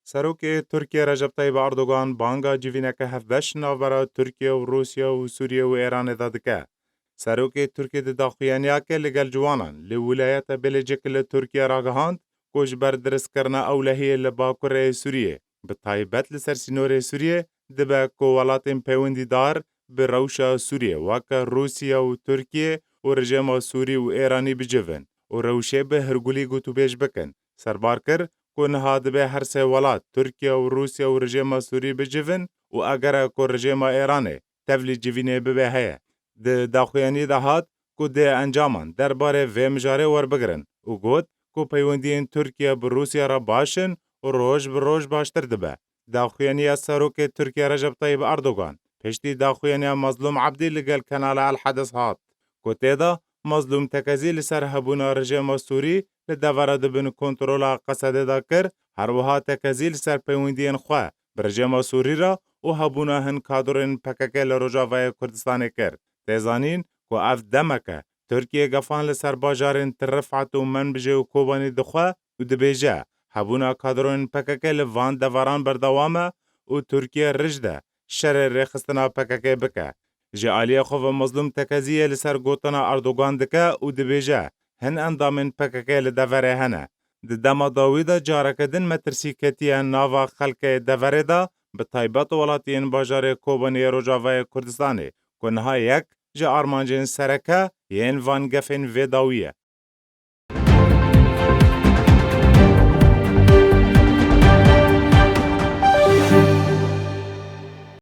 سروک ترکیه رجب طیب اردوغان بانگا جیوینک هفدش ناورا ترکیه و روسیه و سوریه و ایران دادکه. سروک ترکیه داخویانیا که لگل جوانان لولایت بلجیک لترکیه راگهاند کوش بردرس کرنا اولهی لباکور سوریه. به طایبت لسر سینور سوریه دبا کوالات پیوندی دار به روشا سوریه واکا روسیه و ترکیه و رژیم سوری و ایرانی بجوون و روشه به هرگولی گوتو بیش بکن. سربار کر کن هاد به هر سه ولات ترکیه و روسیه و رژیم سوری بجوون و اگر کو رژیم ایرانی تفلی جوینه به هه د داخویانی دهات کو ده انجامان درباره و مجاره ور بگرن و گوت کو پیوندین ترکیه به روسیه را باشن و روش به روش باشتر دبه. داخویانی سروک ترکیه رجب طیب اردوغان پشتی داخویانی مظلوم عبدی لگل کانال الحدث هات کو تیدا مظلوم تکزی لسر هبونا رژیم سوری لدوره دبن کنترولا قصده دا کر هر وها تکزی لسر پیوندین خواه برژیم سوری را و هبونا هن کادرین پککه لروجاوای کردستان کر. تیزانین کو اف دمکه ترکیه گفان لسر باجارین ترفعت و منبجه و کوبانی دخواه و دبیجه هبونا کادرین پککه لوان دواران بردوامه و ترکیه رجده شر رخصتنا پککه بکه. جعالی خوف مظلوم تکزیه لسر گوتنا اردوغان دکه و دبیجه هن اندامن پککه لدوره هنه. دما داویدا جارکدن مترسیکتیه ناوا خلق دوره دا به طایبات ولاتین باجار کوبانی روجاوای کردستانی کنها یک جا آرمانجین سرکه یین وان گفین ویداویه.